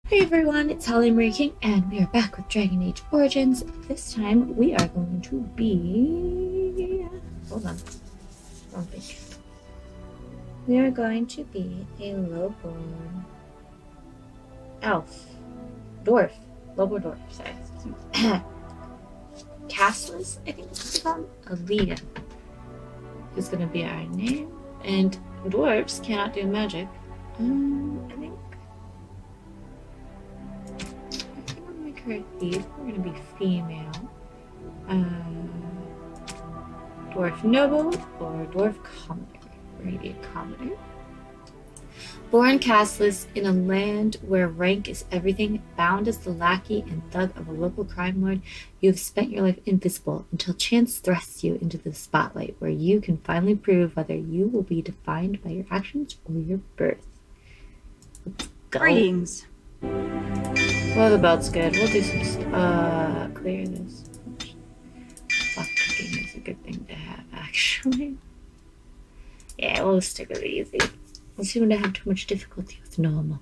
Hey everyone, it's Holly Marie King, and we are back with Dragon Age Origins. This time we are going to be... Hold on. Wrong page. We are going to be a lowborn elf. Dwarf. Lowborn dwarf, sorry. Castless, I think it's called. Alea is going to be our name. And dwarves cannot do magic. I think her a thief. We're going to be female. Dwarf noble or dwarf commoner. We're going to be a commoner. Born castless in a land where rank is everything, bound as the lackey and thug of a local crime lord, you have spent your life invisible until chance thrusts you into the spotlight, where you can finally prove whether you will be defined by your actions or your birth. Let's go. Greetings. Well, the belt's good. We'll do some clear this. Block cooking is a good thing to have, actually. Yeah, we'll stick with easy. We'll see when I have too much difficulty with normal.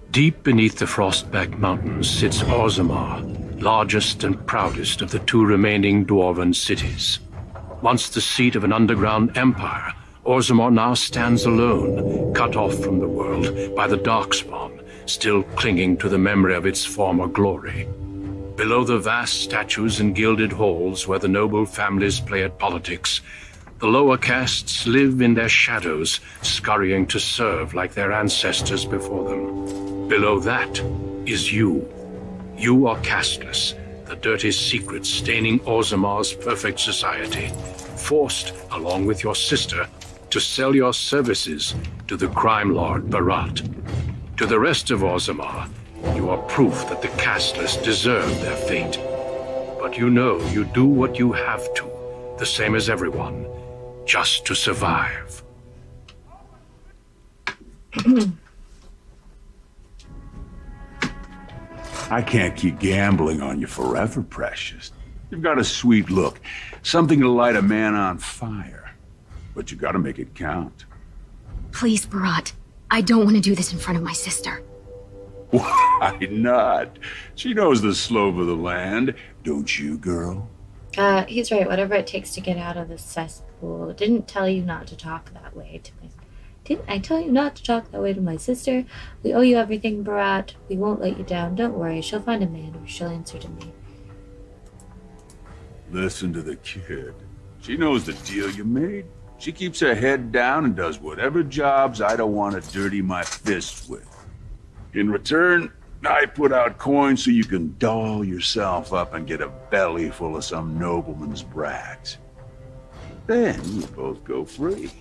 Deep beneath the Frostback Mountains sits Orzammar, largest and proudest of the two remaining dwarven cities. Once the seat of an underground empire, Orzammar now stands alone, cut off from the world by the Darkspawn, still clinging to the memory of its former glory. Below the vast statues and gilded halls where the noble families play at politics, the lower castes live in their shadows, scurrying to serve like their ancestors before them. Below that is you. You are casteless, the dirty secret staining Orzammar's perfect society, forced, along with your sister, to sell your services to the crime lord Barat. To the rest of Orzammar, you are proof that the casteless deserve their fate. But you know you do what you have to, the same as everyone, just to survive. I can't keep gambling on you forever, Precious. You've got a sweet look, something to light a man on fire. But you gotta make it count. Please, Barat. I don't want to do this in front of my sister. Why not? She knows the slope of the land, don't you, girl? He's right. Whatever it takes to get out of the cesspool. Didn't tell you not to talk that way to my... Didn't I tell you not to talk that way to my sister? We owe you everything, Barat. We won't let you down. Don't worry. She'll find a man or she'll answer to me. Listen to the kid. She knows the deal you made. She keeps her head down and does whatever jobs I don't want to dirty my fists with. In return, I put out coins so you can doll yourself up and get a belly full of some nobleman's brats. Then you both go free,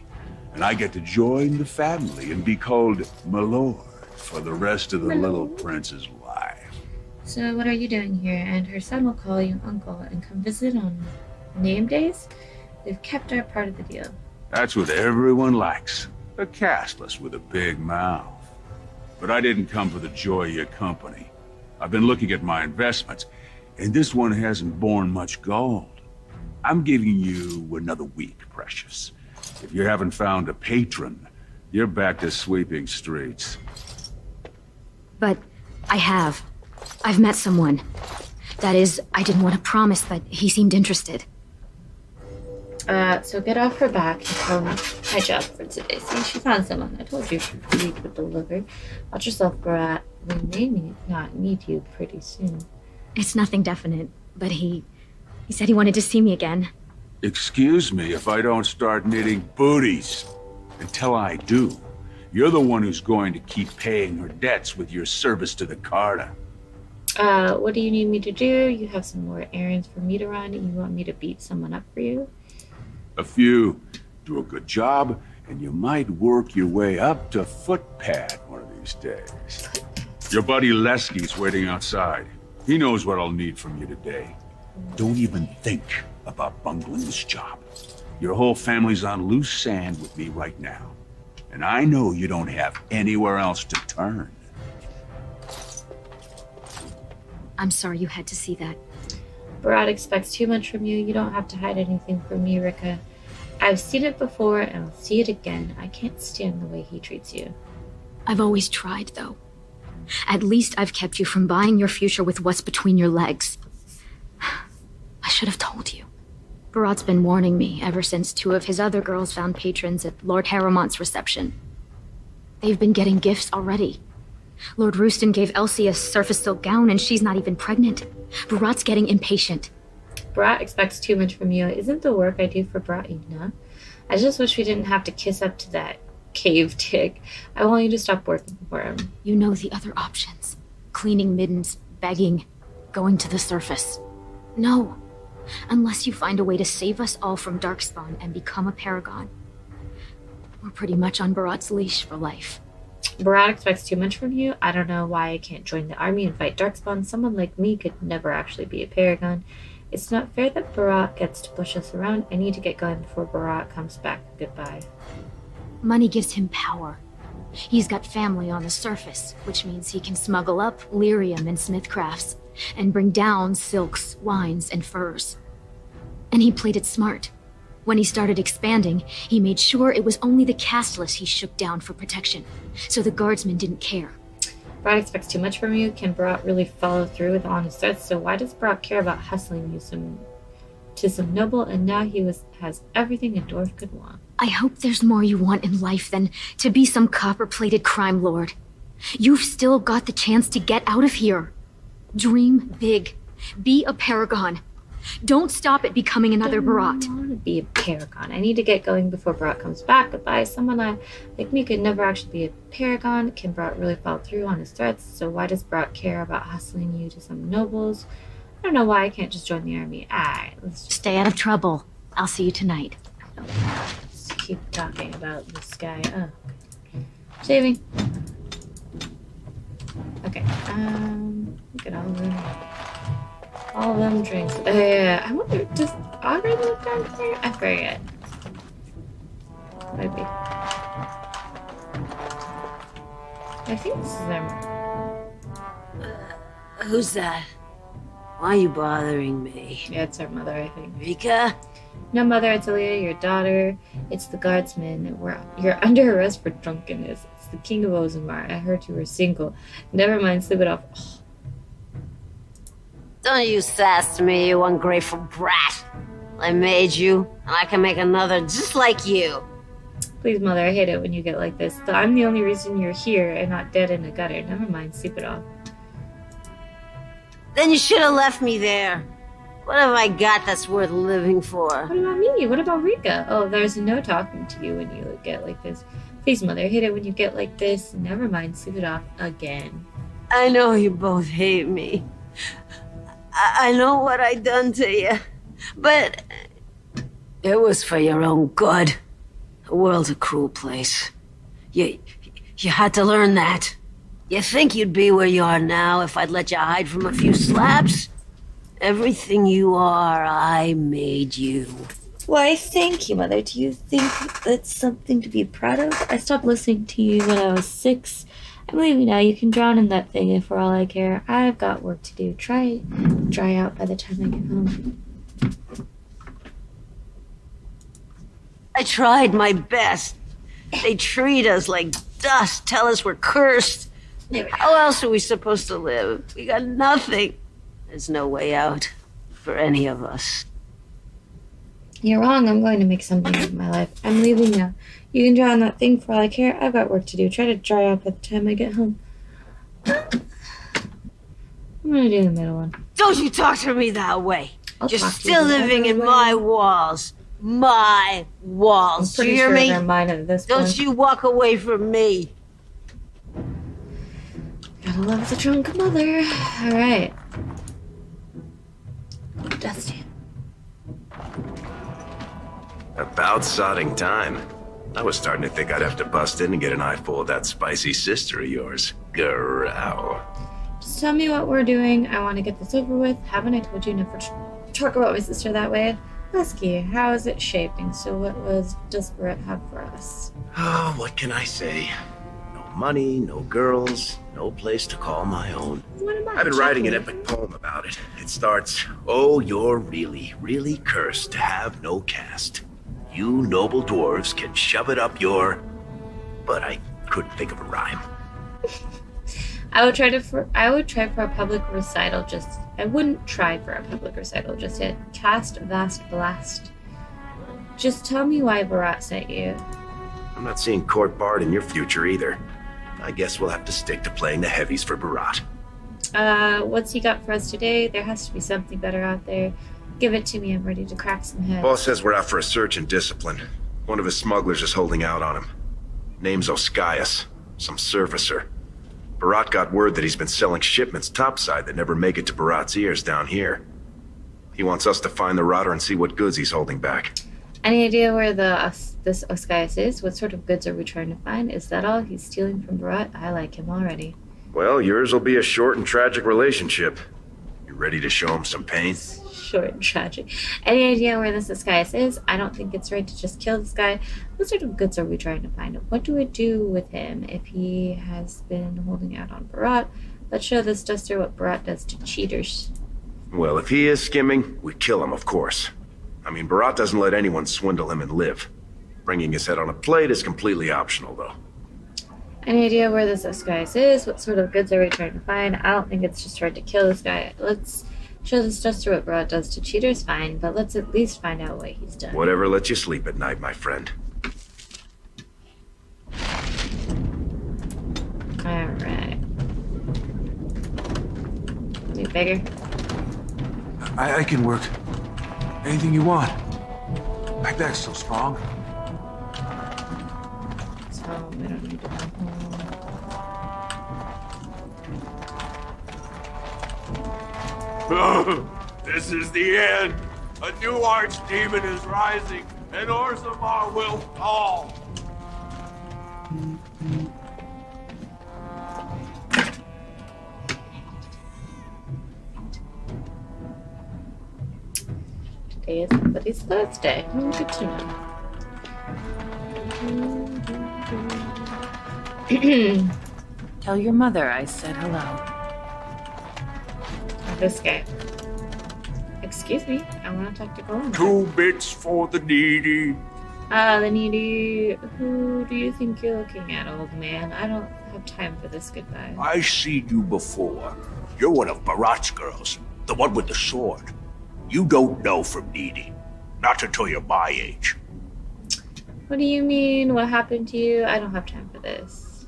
and I get to join the family and be called my lord for the rest of the little prince's life. So what are you doing here? And her son will call you uncle and come visit on name days? We've kept our part of the deal. That's what everyone likes. A castless with a big mouth. But I didn't come for the joy of your company. I've been looking at my investments, and this one hasn't borne much gold. I'm giving you another week, Precious. If you haven't found a patron, you're back to sweeping streets. But I have. I've met someone. That is, I didn't want to promise, but he seemed interested. So get off her back and tell me my job for today. See, she found someone. I told you we could deliver. Watch yourself, Barat. We may not need you pretty soon. It's nothing definite, but he said he wanted to see me again. Excuse me if I don't start knitting booties. Until I do, you're the one who's going to keep paying her debts with your service to the Carta. What do you need me to do? You have some more errands for me to run, and you want me to beat someone up for you? A few. Do a good job, and you might work your way up to footpad one of these days. Your buddy Lesky's waiting outside. He knows what I'll need from you today. Don't even think about bungling this job. Your whole family's on loose sand with me right now. And I know you don't have anywhere else to turn. I'm sorry you had to see that. Barat expects too much from you. You don't have to hide anything from me, Rika. I've seen it before and I'll see it again. I can't stand the way he treats you. I've always tried, though. At least I've kept you from buying your future with what's between your legs. I should have told you. Barat's been warning me ever since 2 of his other girls found patrons at Lord Harrimont's reception. They've been getting gifts already. Lord Rooston gave Elsie a surface silk gown and she's not even pregnant. Barat's getting impatient. Barat expects too much from you. Isn't the work I do for Barat enough? I just wish we didn't have to kiss up to that cave tick. I want you to stop working for him. You know the other options. Cleaning middens, begging, going to the surface. No. Unless you find a way to save us all from Darkspawn and become a paragon. We're pretty much on Barat's leash for life. Barat expects too much from you. I don't know why I can't join the army and fight Darkspawn. Someone like me could never actually be a paragon. It's not fair that Barat gets to push us around. I need to get going before Barat comes back. Goodbye. Money gives him power. He's got family on the surface, which means he can smuggle up lyrium and smithcrafts, and bring down silks, wines, and furs. And he played it smart. When he started expanding, he made sure it was only the casteless he shook down for protection, so the guardsmen didn't care. Barat expects too much from you. Can Barat really follow through with all his threats? So why does Barat care about hustling you to some noble, and now he has everything a dwarf could want? I hope there's more you want in life than to be some copper-plated crime lord. You've still got the chance to get out of here. Dream big. Be a paragon. Don't stop at becoming another Barat. I don't want to be a paragon. I need to get going before Barat comes back. Goodbye. Someone like me could never actually be a paragon. Can Barat really follow through on his threats? So why does Barat care about hustling you to some nobles? I don't know why I can't just join the army. Let's just Stay out of trouble. I'll see you tonight. Let's keep talking about this guy. Oh, saving. Okay. Look at all of them drinks. Yeah. I wonder, does Augur live down there? I forget. Might be. I think this is them. Who's that? Why are you bothering me? Yeah, it's our mother, I think. Rika? No, mother, it's Alea, your daughter. It's the guardsman. You're under arrest for drunkenness. It's the king of Ozamar. I heard you were single. Never mind, slip it off. Oh. Don't you sass me, you ungrateful brat. I made you, and I can make another just like you. Please, mother, I hate it when you get like this. I'm the only reason you're here and not dead in a gutter. Never mind, sleep it off. Then you should have left me there. What have I got that's worth living for? What about me? What about Rika? Oh, there's no talking to you when you get like this. Please, mother, I hate it when you get like this. Never mind, sleep it off again. I know you both hate me. I know what I done to you, but it was for your own good. The world's a cruel place. You had to learn that. You think you'd be where you are now if I'd let you hide from a few slaps? Everything you are, I made you. Why, thank you, mother. Do you think that's something to be proud of? I stopped listening to you when I was 6. I'm leaving now. You can drown in that thing if for all I care. I've got work to do. Dry out by the time I get home. I tried my best. They treat us like dust, tell us we're cursed. How else are we supposed to live? We got nothing. There's no way out for any of us. You're wrong. I'm going to make something of my life. I'm leaving now. You can drown that thing for all I care. I've got work to do. Try to dry out by the time I get home. I'm going to do the middle one. Don't you talk to me that way. I'll You're talk to you still the living in other my way. walls. My I'm walls. Do pretty you hear sure me? they're mine at this Don't point. you walk away from me. Gotta love the drunk mother. Alright. Dusty. About sodding time. I was starting to think I'd have to bust in and get an eyeful of that spicy sister of yours. Growl. Just tell me what we're doing. I want to get this over with. Haven't I told you never to talk about my sister that way? Husky, how is it shaping? So what does Brett have for us? Oh, what can I say? No money, no girls, no place to call my own. What am I? I've been writing an epic poem about it. It starts, "Oh, you're really, really cursed to have no caste. You noble dwarves can shove it up your... But I couldn't think of a rhyme. I would try for a public recital. I wouldn't try for a public recital just yet. Cast vast blast. Just tell me why Barat sent you. I'm not seeing Court Bard in your future either. I guess we'll have to stick to playing the heavies for Barat. What's he got for us today? There has to be something better out there. Give it to me. I'm ready to crack some heads. Boss says we're out for a search and discipline. One of his smugglers is holding out on him. Name's Oskias, some surfacer. Barat got word that he's been selling shipments topside that never make it to Barat's ears down here. He wants us to find the rotter and see what goods he's holding back. Any idea where this Oskias is? What sort of goods are we trying to find? Is that all he's stealing from Barat? I like him already. Well, yours will be a short and tragic relationship. You ready to show him some pain? Short and tragic. Any idea where this Oskias is? I don't think it's right to just kill this guy. What sort of goods are we trying to find? What do we do with him if he has been holding out on Barat? Let's show this duster what Barat does to cheaters. Well, if he is skimming, we kill him, of course. I mean, Barat doesn't let anyone swindle him and live. Bringing his head on a plate is completely optional, though. Any idea where this Oskias is? What sort of goods are we trying to find? I don't think it's just right to kill this guy. Let's show this duster what Barat does to cheaters, fine, but let's at least find out what he's done. Whatever lets you sleep at night, my friend. Alright. Any bigger? I can work. Anything you want. My back's so strong. So we don't need to go home. This is the end. A new archdemon is rising, and Orzammar will fall. Today is somebody's birthday. Good to know. Tell your mother I said hello. This guy. Excuse me, I want to talk to Golem. 2 bits for the needy. The needy. Who do you think you're looking at, old man? I don't have time for this goodbye. I seen you before. You're one of Barat's girls, the one with the sword. You don't know from needy. Not until you're my age. What do you mean? What happened to you? I don't have time for this.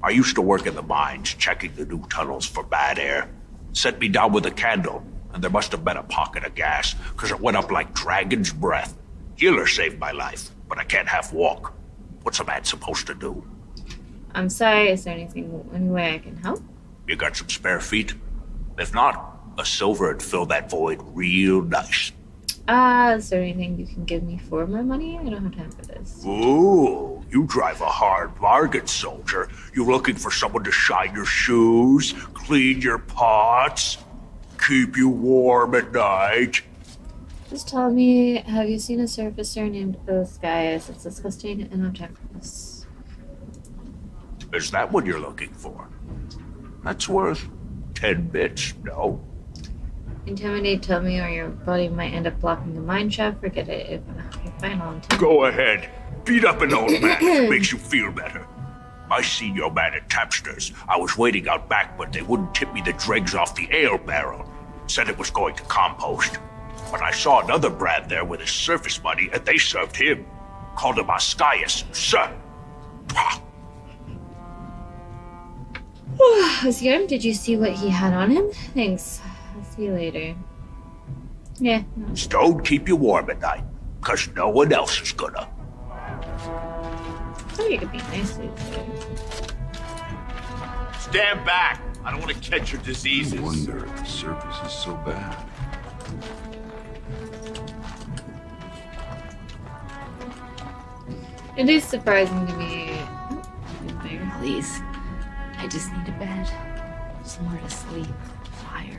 I used to work in the mines, checking the new tunnels for bad air. Set me down with a candle, and there must have been a pocket of gas, because it went up like dragon's breath. Healer saved my life, but I can't half walk. What's a man supposed to do? I'm sorry, is there any way I can help? You got some spare feet? If not, a silver would fill that void real nice. Is there anything you can give me for my money? I don't have time for this. Ooh, you drive a hard bargain, soldier. You looking for someone to shine your shoes, clean your pots, keep you warm at night? Just tell me, have you seen a surfacer named Oskias? It's disgusting, and I don't have time for this. Is that what you're looking for? That's worth 10 bits, no? Intimidate, tell me, or your body might end up blocking the mine shaft. Forget it. Okay, fine, I'll intimidate. Go ahead. Beat up an old man if it makes you feel better. I seen your man at Tapster's. I was waiting out back, but they wouldn't tip me the dregs off the ale barrel. Said it was going to compost. But I saw another Brad there with his surface money, and they served him. Called him Oskias, sir. Oscar, did you see what he had on him? Thanks. I'll see you later. Yeah. No. Stone keep you warm at night, 'cause no one else is gonna. Oh, you could be nice to each other. Stand back. I don't want to catch your diseases. I wonder if the surface is so bad. It is surprising to me. Please. I just need a bed. Somewhere to sleep. Fire.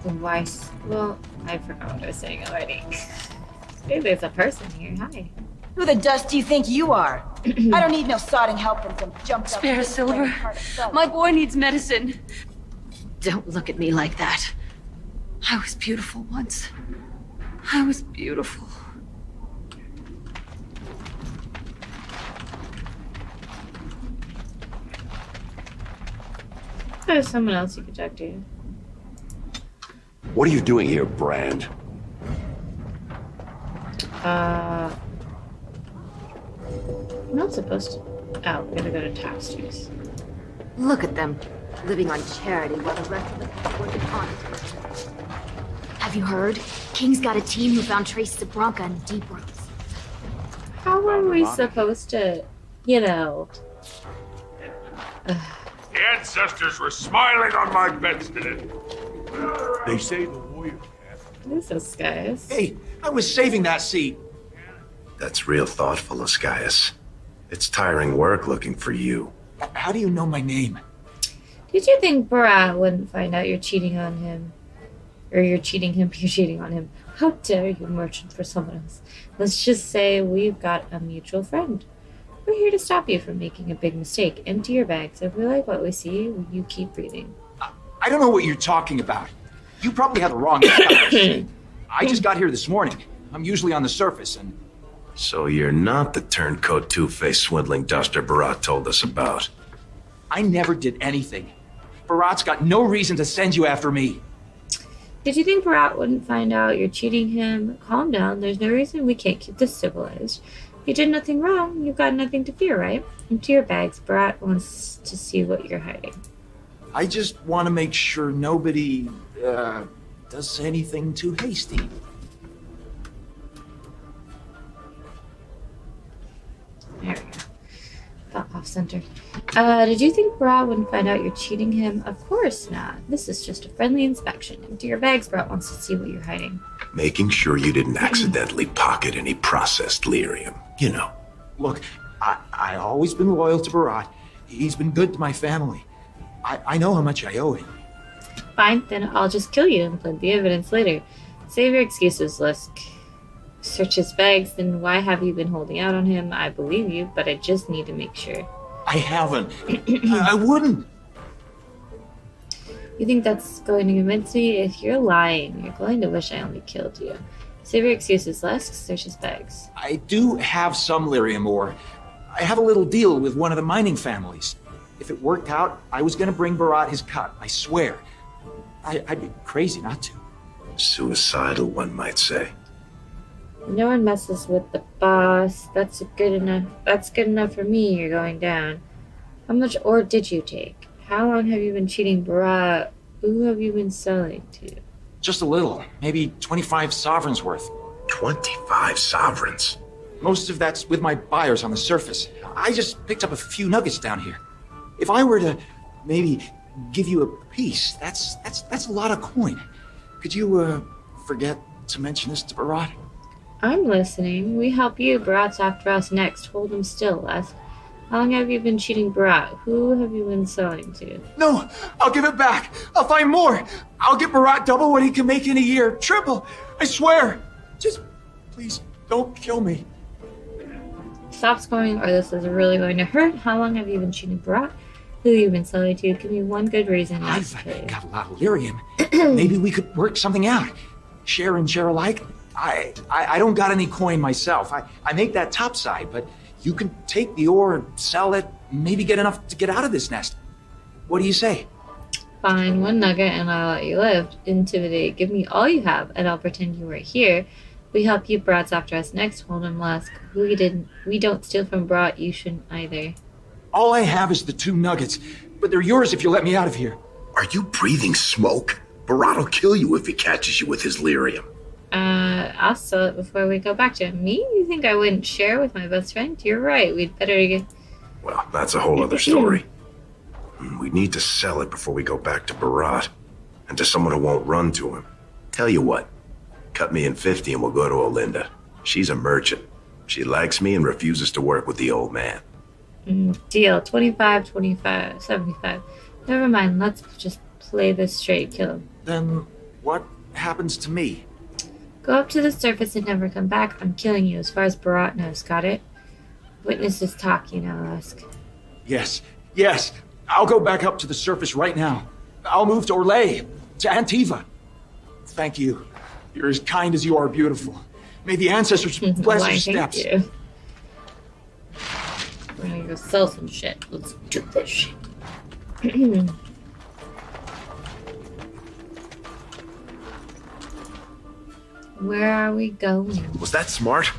The vice. Well, I forgot what I was saying already. Hey, there's a person here. Hi. Who the dust do you think you are? I don't need no sodding help from some jumped up... Spare silver. My boy needs medicine. Don't look at me like that. I was beautiful once. I was beautiful. There's someone else you could talk to. What are you doing here, Brand? I'm not supposed to. Oh, we're gonna go to Tapsters. Look at them, living on charity while the rest of us are working honest. Have you heard? King's got a team who found traces of Bronca in the deep roots. How are we supposed to, you know? The ancestors were smiling on my bedstead. They say the warrior This is guys. Hey, I was saving that seat. That's real thoughtful, Oscius. It's tiring work looking for you. How do you know my name? Did you think Barat wouldn't find out you're cheating on him? Or you're cheating him, you're cheating on him. How dare you merchant for someone else? Let's just say we've got a mutual friend. We're here to stop you from making a big mistake. Empty your bags. If we like what we see, you keep breathing. I don't know what you're talking about. You probably have the wrong I just got here this morning. I'm usually on the surface, and... So you're not the turncoat two-faced swindling duster Barat told us about. I never did anything. Barat's got no reason to send you after me. Did you think Barat wouldn't find out you're cheating him? Calm down. There's no reason we can't keep this civilized. You did nothing wrong. You've got nothing to fear, right? Empty your bags. Barat wants to see what you're hiding. I just want to make sure nobody, does anything too hasty. There we go. Got off center. Did you think Barat wouldn't find out you're cheating him? Of course not. This is just a friendly inspection. Empty your bags. Barat wants to see what you're hiding. Making sure you didn't accidentally pocket any processed lyrium. You know. Look, I always been loyal to Barat. He's been good to my family. I know how much I owe him. Fine, then I'll just kill you and plant the evidence later. Save your excuses, Lusk. Search his bags, then why have you been holding out on him? I believe you, but I just need to make sure. I haven't. I wouldn't. You think that's going to convince me? If you're lying, you're going to wish I only killed you. Save your excuses, Lusk. Search his bags. I do have some lyrium ore. I have a little deal with one of the mining families. If it worked out, I was going to bring Barat his cut, I swear. I'd be crazy not to. Suicidal, one might say. No one messes with the boss. That's good enough. That's good enough for me. You're going down. How much ore did you take? How long have you been cheating Barat? Who have you been selling to? Just a little. Maybe 25 sovereigns worth. 25 sovereigns? Most of that's with my buyers on the surface. I just picked up a few nuggets down here. If I were to maybe give you a piece, that's a lot of coin. Could you forget to mention this to Barat? I'm listening. We help you. Barat's after us next. Hold him still, Les. How long have you been cheating Barat? Who have you been selling to? No, I'll give it back. I'll find more. I'll get Barat double what he can make in a year. Triple. I swear. Just please don't kill me. Stop scoring or this is really going to hurt. How long have you been cheating Barat? Who have you been selling to? Give me one good reason not I've to kill you. got a lot of lyrium. Maybe we could work something out. Share and share alike. I don't got any coin myself. I make that topside, but you can take the ore and sell it, maybe get enough to get out of this nest. What do you say? Fine, one nugget and I'll let you live. Intimidate. Give me all you have and I'll pretend you weren't here. We help you. Barat's after us next. Hold him, Lusk. We don't steal from Barat. You shouldn't either. All I have is the 2 nuggets, but they're yours if you let me out of here. Are you breathing smoke? Barat will kill you if he catches you with his lyrium. I'll sell it before we go back to him. Me? You think I wouldn't share with my best friend? You're right. We'd better get... Well, that's a whole other story. We need to sell it before we go back to Barat. And to someone who won't run to him. Tell you what. Cut me in 50 and we'll go to Olinda. She's a merchant. She likes me and refuses to work with the old man. Deal. 25, 25, 75. Never mind. Let's just play this straight. Kill him. Then what happens to me? Go up to the surface and never come back. I'm killing you as far as Barat knows. Got it? Witnesses talk, you know, Lusk. Yes. I'll go back up to the surface right now. I'll move to Orlais, to Antiva. Thank you. You're as kind as you are beautiful. May the ancestors bless Why, your thank steps. you. We're gonna go sell some shit. Let's do this shit. Where are we going? Was that smart?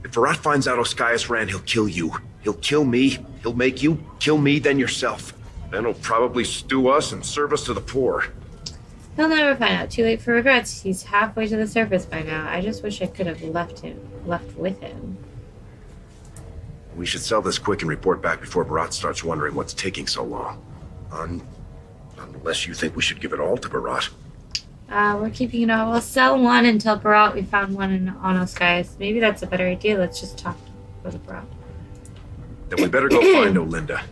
If Virat finds out Oskias ran, he'll kill you. He'll kill me. He'll make you kill me, then yourself. Then he'll probably stew us and serve us to the poor. He'll never find out. Too late for regrets. He's halfway to the surface by now. I just wish I could have left with him. We should sell this quick and report back before Virat starts wondering what's taking so long. Unless you think we should give it all to Virat. We're keeping it all. We'll sell one until Barat. We found one in Onos, guys. Maybe that's a better idea. Let's just talk to the Barat. Then we better go find Olinda.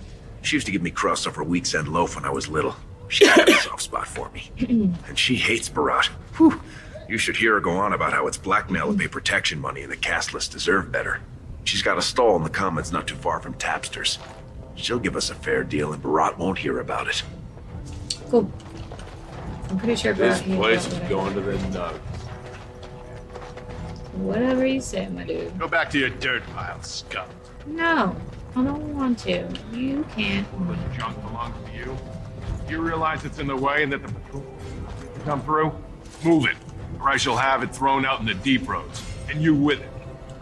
She used to give me crust over a week's end loaf when I was little. She had a soft spot for me. And she hates Barat. Whew. You should hear her go on about how it's blackmail to pay protection money and the castless deserve better. She's got a stall in the commons not too far from Tapster's. She'll give us a fair deal and Barat won't hear about it. Cool. I'm pretty sure This Barat place is whatever. going to the nuts. Whatever you say, my dude. Go back to your dirt pile, scum. No, I don't want to. You can't. This junk belongs to you. You realize it's in the way and that the patrol will come through? Move it, or I shall have it thrown out in the deep roads, and you with it.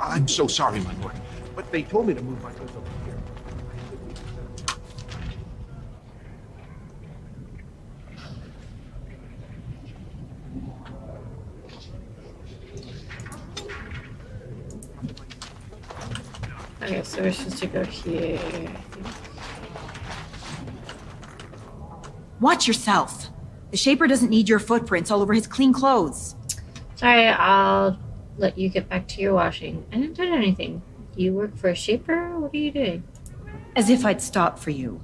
I'm so sorry, my lord. But they told me to move my goods over here. Okay, so we're supposed to go here. Watch yourself. The Shaper doesn't need your footprints all over his clean clothes. Sorry, I'll let you get back to your washing. I didn't touch anything. You work for a Shaper? What are you doing? As if I'd stop for you.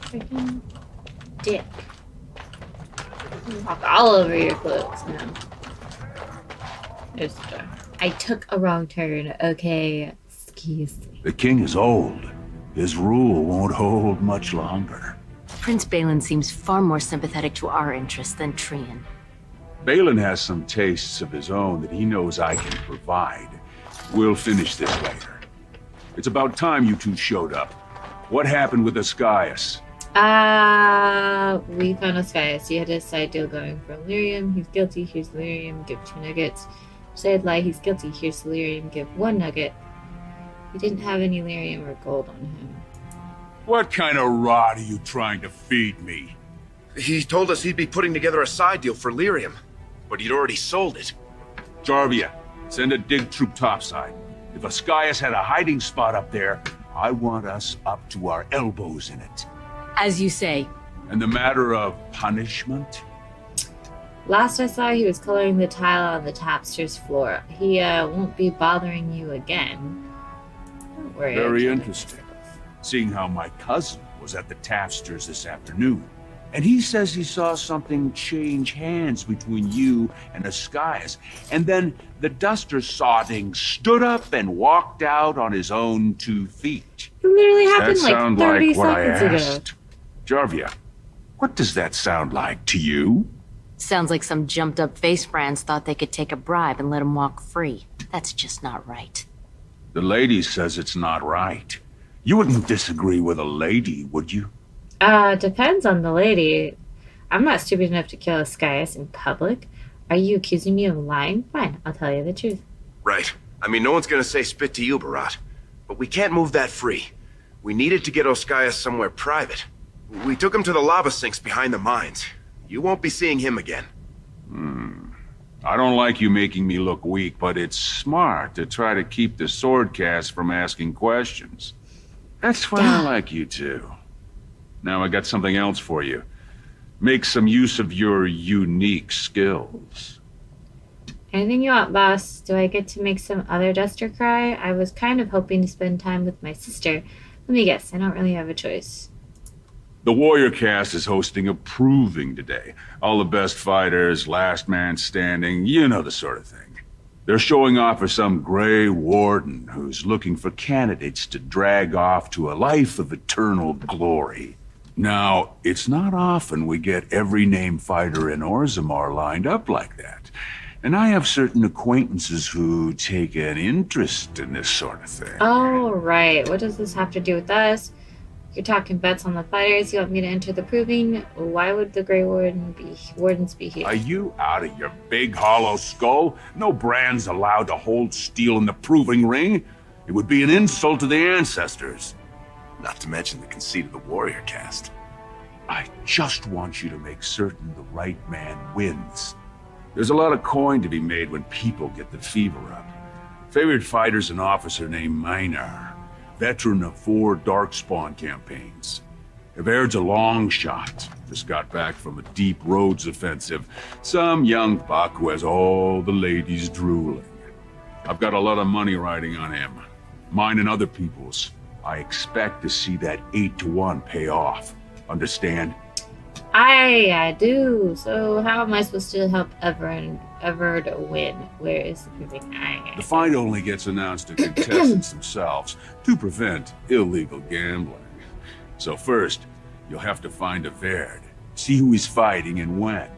Freaking dick. You walk all over your clothes now. There's the door. I took a wrong turn. Okay, excuse me. The king is old. His rule won't hold much longer. Prince Balin seems far more sympathetic to our interests than Trian. Balin has some tastes of his own that he knows I can provide. We'll finish this later. It's about time you two showed up. What happened with Oskias? We found Oskias. You had a side deal going for Illyrium. He's guilty. Here's Illyrium. Give 2 nuggets. Said lie. He's guilty. Here's Illyrium. Give 1 nugget. He didn't have any Illyrium or gold on him. What kind of rot are you trying to feed me? He told us he'd be putting together a side deal for Lyrium, but he'd already sold it. Jarvia, send a dig troop topside. If Oskias had a hiding spot up there, I want us up to our elbows in it. As you say. And the matter of punishment? Last I saw, he was coloring the tile on the tapster's floor. He won't be bothering you again. Don't worry. Very interesting. Seeing how my cousin was at the Tapsters this afternoon. And he says he saw something change hands between you and Oskias. And then the duster sodding stood up and walked out on his own 2 feet. It literally Does happened that like sound 30 like what I seconds ago. asked? Jarvia, what does that sound like to you? Sounds like some jumped-up face brands thought they could take a bribe and let him walk free. That's just not right. The lady says it's not right. You wouldn't disagree with a lady, would you? Depends on the lady. I'm not stupid enough to kill Oskias in public. Are you accusing me of lying? Fine, I'll tell you the truth. Right. I mean, no one's gonna say spit to you, Barat. But we can't move that free. We needed to get Oskias somewhere private. We took him to the lava sinks behind the mines. You won't be seeing him again. I don't like you making me look weak, but it's smart to try to keep the swordcast from asking questions. That's why I like you two. Now I got something else for you. Make some use of your unique skills. Anything you want, boss. Do I get to make some other duster cry? I was kind of hoping to spend time with my sister. Let me guess, I don't really have a choice. The Warrior Cast is hosting a proving today. All the best fighters, last man standing, you know the sort of thing. They're showing off for some gray warden who's looking for candidates to drag off to a life of eternal glory. Now, it's not often we get every named fighter in Orzammar lined up like that. And I have certain acquaintances who take an interest in this sort of thing. Oh, right. What does this have to do with us? You're talking bets on the fighters. You want me to enter the proving? Why would the Grey Wardens be here? Are you out of your big hollow skull? No brand's allowed to hold steel in the proving ring. It would be an insult to the ancestors. Not to mention the conceit of the warrior caste. I just want you to make certain the right man wins. There's a lot of coin to be made when people get the fever up. Favorite fighter's an officer named Minar, veteran of 4 Darkspawn campaigns. Everd's a long shot. Just got back from a deep roads offensive. Some young buck who has all the ladies drooling. I've got a lot of money riding on him. Mine and other people's. I expect to see that 8-to-1 pay off. Understand? I do. So how am I supposed to help Everard win? Where is the proving? The fight only gets announced to contestants themselves to prevent illegal gambling. So first, you'll have to find Everd, see who he's fighting and when.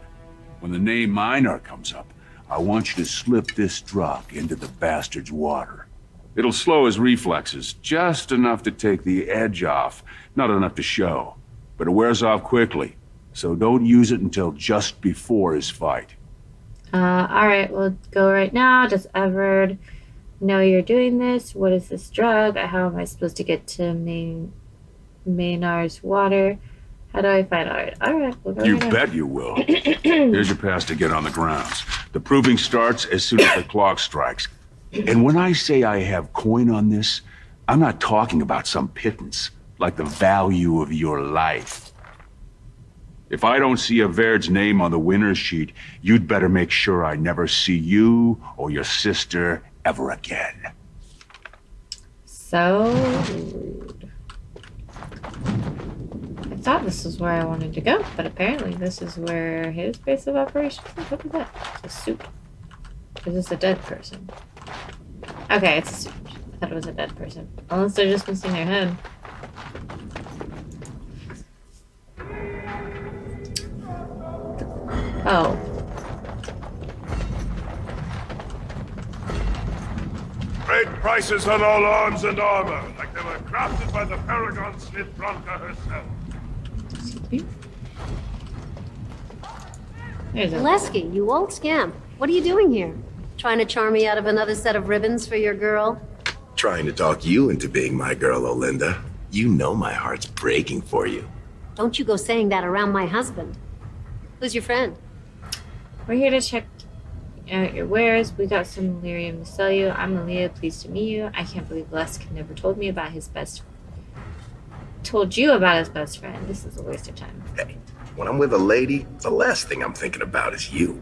When the name Minar comes up, I want you to slip this drug into the bastard's water. It'll slow his reflexes, just enough to take the edge off, not enough to show. But it wears off quickly, so don't use it until just before his fight. Alright, we'll go right now. Does Everard know you're doing this? What is this drug? How am I supposed to get to Maynard's water? How do I find out? Alright, we'll go You right bet you will. Here's your pass to get on the grounds. The proving starts as soon as the clock strikes. And when I say I have coin on this, I'm not talking about some pittance, like the value of your life. If I don't see Everd's name on the winner's sheet, you'd better make sure I never see you or your sister ever again. So rude. I thought this was where I wanted to go, but apparently this is where his base of operations is. What is that? It's a suit. Is this a dead person? Okay, it's a suit. I thought it was a dead person. Unless they're just missing their head. Oh. Great prices on all arms and armor, like they were crafted by the Paragon Smith Bronca herself. There's a Lesky, you old scamp. What are you doing here? Trying to charm me out of another set of ribbons for your girl? Trying to talk you into being my girl, Olinda. You know my heart's breaking for you. Don't you go saying that around my husband. Who's your friend? We're here to check out your wares. We got some lyrium to sell you. I'm Alea, pleased to meet you. I can't believe Lesk never told you about his best friend. This is a waste of time. Hey, when I'm with a lady, the last thing I'm thinking about is you.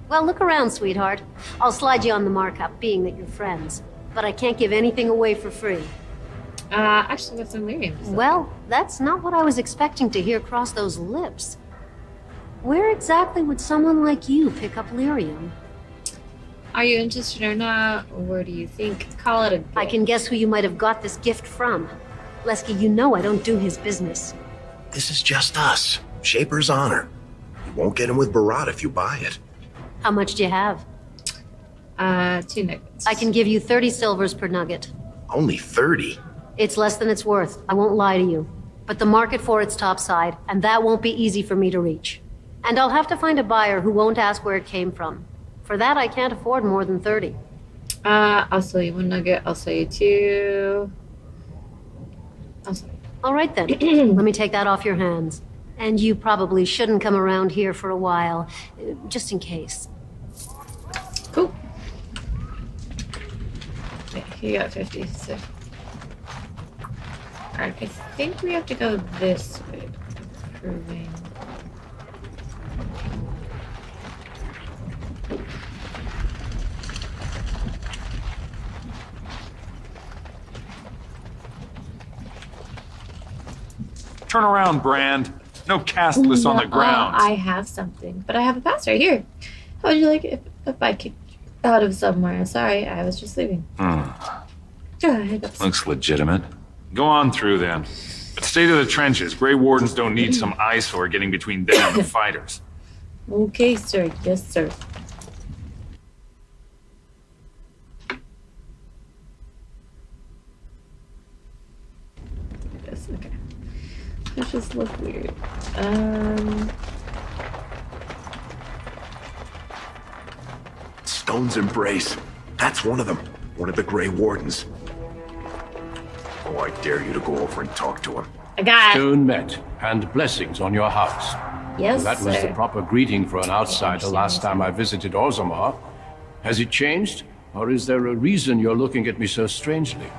Well, look around, sweetheart. I'll slide you on the markup, being that you're friends. But I can't give anything away for free. Actually got some lyrium to sell. Well, that's not what I was expecting to hear cross those lips. Where exactly would someone like you pick up lyrium? Are you interested or not? Or where do you think? Call it a gift. I can guess who you might have got this gift from. Lesky, you know I don't do his business. This is just us. Shaper's honor. You won't get him with Barat if you buy it. How much do you have? 2 nuggets. I can give you 30 silvers per nugget. Only 30? It's less than it's worth, I won't lie to you. But the market for it's topside, and that won't be easy for me to reach. And I'll have to find a buyer who won't ask where it came from. For that, I can't afford more than 30. I'll sell you 1 nugget. I'll sell you 2. I'll sell you. All right then, let me take that off your hands. And you probably shouldn't come around here for a while, just in case. Cool. Okay, you got 50, so. Alright, I think we have to go this way. Proving. Turn around, Brand. No castless on the ground. I have something, but I have a pass right here. How would you like it if I kicked you out of somewhere? Sorry, I was just leaving. Hiccups. Looks legitimate. Go on through then. But Stay to the trenches. Grey Wardens don't need some eyesore getting between them and the fighters. Okay, sir. Yes, sir. Yes, okay. That just look weird. Stone's Embrace. That's one of them. One of the Grey Wardens. Oh, I dare you to go over and talk to him. I got it. Stone met, and blessings on your house. Yes, That was sir. the proper greeting for an outsider last time I visited Orzammar. Has it changed? Or is there a reason you're looking at me so strangely?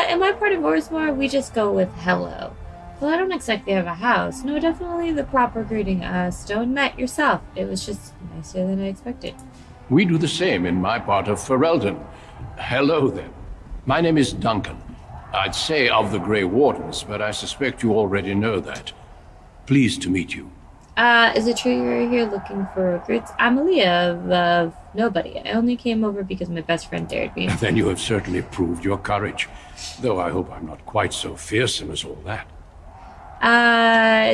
In my part of Orzammar, we just go with hello. Well, I don't exactly have a house. No, definitely the proper greeting. Stone met yourself. It was just nicer than I expected. We do the same in my part of Ferelden. Hello then. My name is Duncan. I'd say of the Grey Wardens, but I suspect you already know that. Pleased to meet you. Is it true you're here looking for recruits? I'm Alea of Nobody. I only came over because my best friend dared me. Then you have certainly proved your courage. Though I hope I'm not quite so fearsome as all that.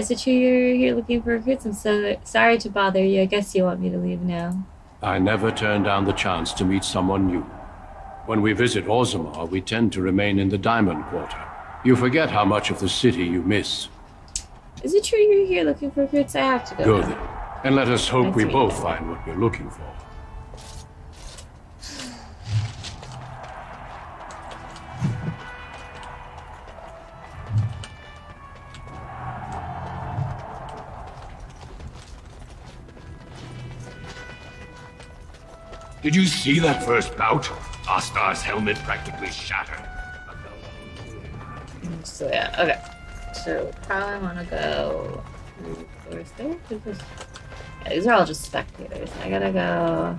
Is it true you're here looking for recruits? I'm so sorry to bother you. I guess you want me to leave now. I never turn down the chance to meet someone new. When we visit Orzammar, we tend to remain in the Diamond Quarter. You forget how much of the city you miss. Is it true you're here looking for recruits? I have to go. Go now. then, and let us hope Nice we to meet both you. find what we're looking for. Did you see that first bout? Astar's helmet practically shattered. So yeah, okay. So probably want to go. Where's there? Yeah, these are all just spectators. I gotta go.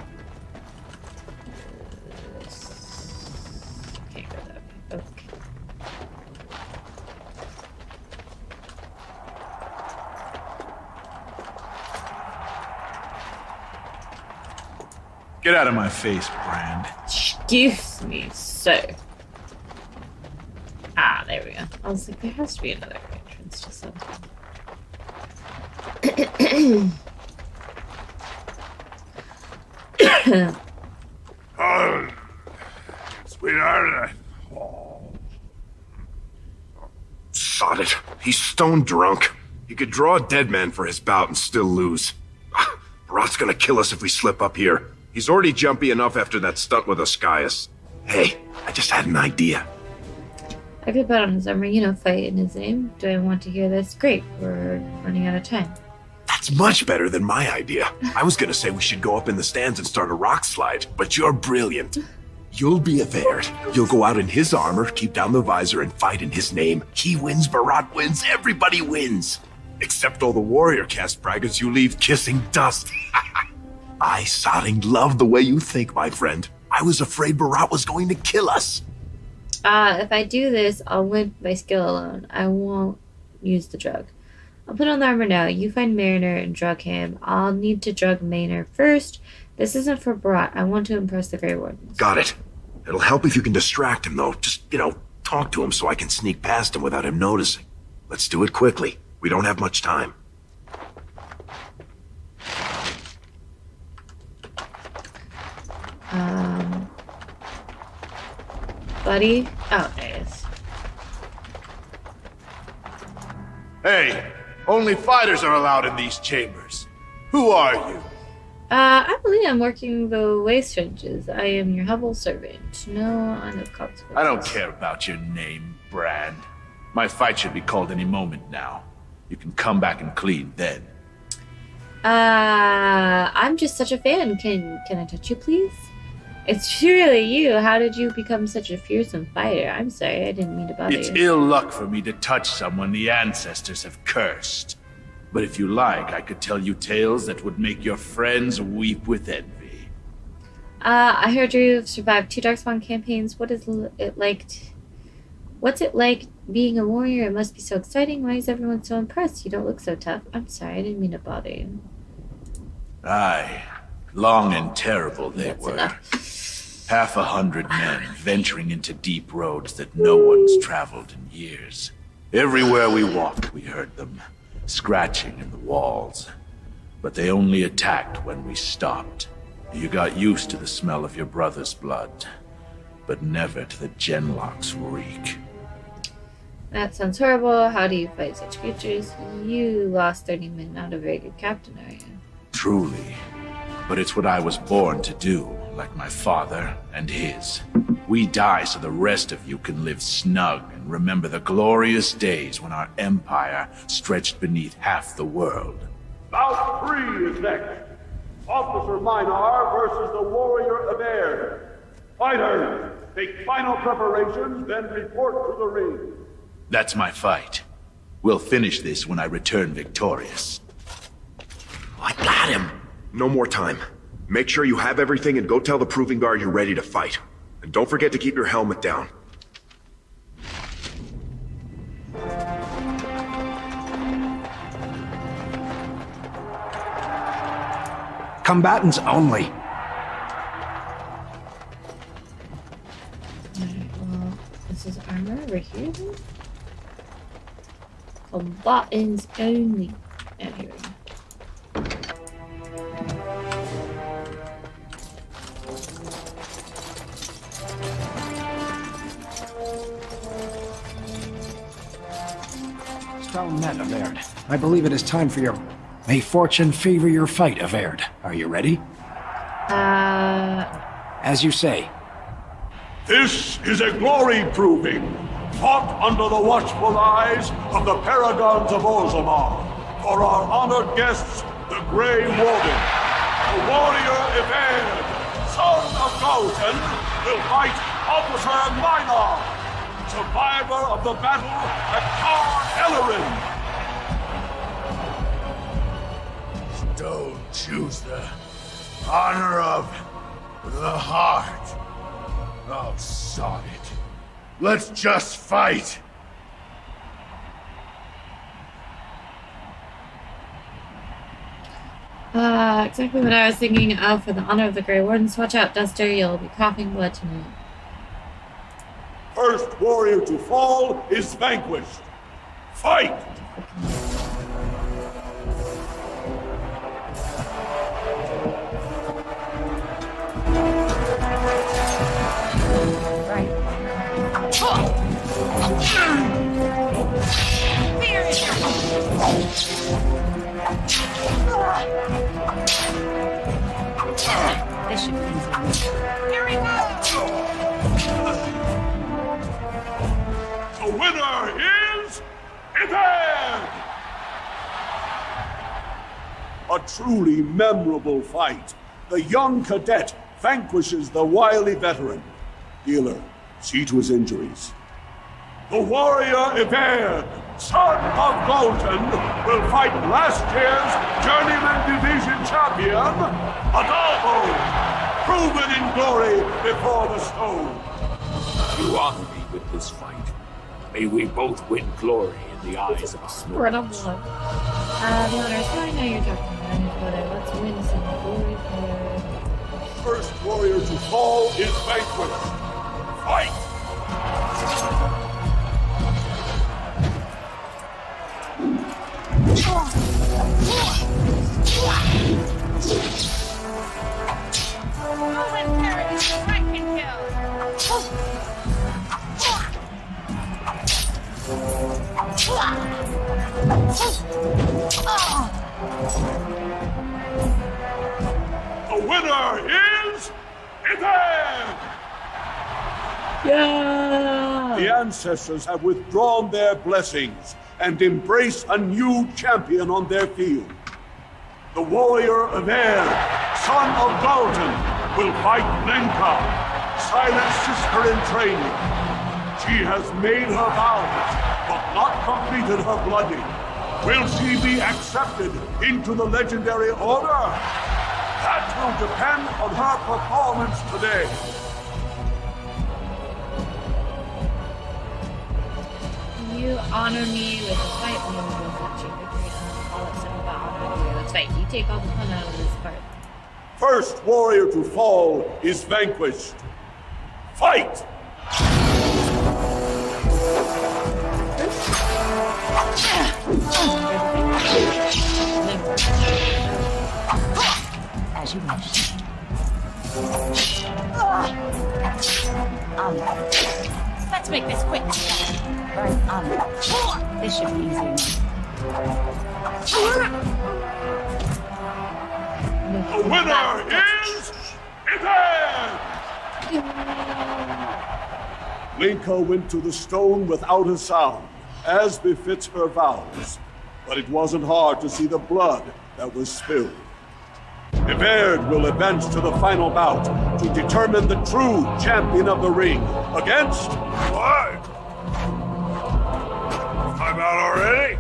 Can't go that way. Okay. Get out of my face, Brand. Excuse me, sir. Ah, there we go. I was like, there has to be another entrance to something. Oh, sweetheart. Oh. Sod it. He's stone drunk. He could draw a dead man for his bout and still lose. Barat's gonna kill us if we slip up here. He's already jumpy enough after that stunt with Oscius. Hey, I just had an idea. I could bet on his armor, fight in his name. Do I want to hear this? Great, we're running out of time. That's much better than my idea. I was gonna say we should go up in the stands and start a rock slide, but you're brilliant. You'll be a Verd. You'll go out in his armor, keep down the visor, and fight in his name. He wins, Barat wins, everybody wins. Except all the warrior cast braggarts you leave kissing dust. I sodding love the way you think, my friend. I was afraid Barat was going to kill us. If I do this, I'll win by skill alone. I won't use the drug. I'll put on the armor now. You find Mariner and drug him. I'll need to drug Maynard first. This isn't for Barat. I want to impress the Grey Wardens. Got it. It'll help if you can distract him, though. Just, talk to him so I can sneak past him without him noticing. Let's do it quickly. We don't have much time. Buddy? Oh, there he is. Hey, only fighters are allowed in these chambers. Who are you? I believe I'm working the waste trenches. I am your humble servant. No consequences. I don't care about your name, Brand. My fight should be called any moment now. You can come back and clean then. I'm just such a fan. Can I touch you, please? It's really you. How did you become such a fearsome fighter? I'm sorry, I didn't mean to bother It's you. ill luck for me to touch someone the ancestors have cursed. But if you like, I could tell you tales that would make your friends weep with envy. I heard you've survived 2 Darkspawn campaigns. What's it like being a warrior? It must be so exciting. Why is everyone so impressed? You don't look so tough. I'm sorry, I didn't mean to bother you. Aye, long and terrible they That's were. enough. 100 men venturing into deep roads that no one's traveled in years. Everywhere we walked, we heard them, scratching in the walls. But they only attacked when we stopped. You got used to the smell of your brother's blood, but never to the Genlock's reek. That sounds horrible. How do you fight such creatures? You lost 30 men, not a very good captain, are you? Truly. But it's what I was born to do, like my father and his. We die so the rest of you can live snug and remember the glorious days when our empire stretched beneath half the world. Bout 3 is next. Officer Minar versus the Warrior of Air. Fighters, take final preparations, then report to the ring. That's my fight. We'll finish this when I return victorious. I got him! No more time. Make sure you have everything and go tell the Proving Guard you're ready to fight. And don't forget to keep your helmet down. Combatants only. Alright, well, this is armor over here then? Combatants only. Oh, here we go. Well met, Averd. I believe it is time for your... May fortune favor your fight, Averd. Are you ready? As you say. This is a glory proving, fought under the watchful eyes of the Paragons of Orzammar. For our honored guests, the Grey Warden, the warrior Everd, son of Galton, will fight Officer Minar, survivor of the battle at Tar Ellerin. Don't choose the honor of the heart. Oh, sod it. Let's just fight. Exactly what I was thinking of for the honor of the Grey Wardens. Watch out, Duster, you'll be coughing blood tonight. First warrior to fall is vanquished. Fight! This should be easy. Here we go! The winner is Everd! A truly memorable fight. The young cadet vanquishes the wily veteran. Healer, see to his injuries. The warrior Everd, son of Galton, will fight last year's Journeyman Division champion, Adolfo, proven in glory before the stone. You honor me with this fight. May we both win glory in the eyes of our Spread up blood. The honor is mine. Now you're talking about it, but let's win some glory for... First warrior to fall is vanquished. Fight! The winner is Everd! Yeah! The ancestors have withdrawn their blessings and embrace a new champion on their field. The warrior Everd, son of Galton, will fight Lenka, silent sister in training. She has made her vows, but not completed her blooding. Will she be accepted into the legendary order? That will depend on her performance today. You honor me with a fight when we both achieve victory and call it some honor. Let's fight. You take all the fun out of this part. First warrior to fall is vanquished. Fight! As you wish. Let's make this quick. This should be easy enough. The winner is Alea! Linka went to the stone without a sound, as befits her vows. But it wasn't hard to see the blood that was spilled. Everd will advance to the final bout to determine the true champion of the ring against... What? I'm out already?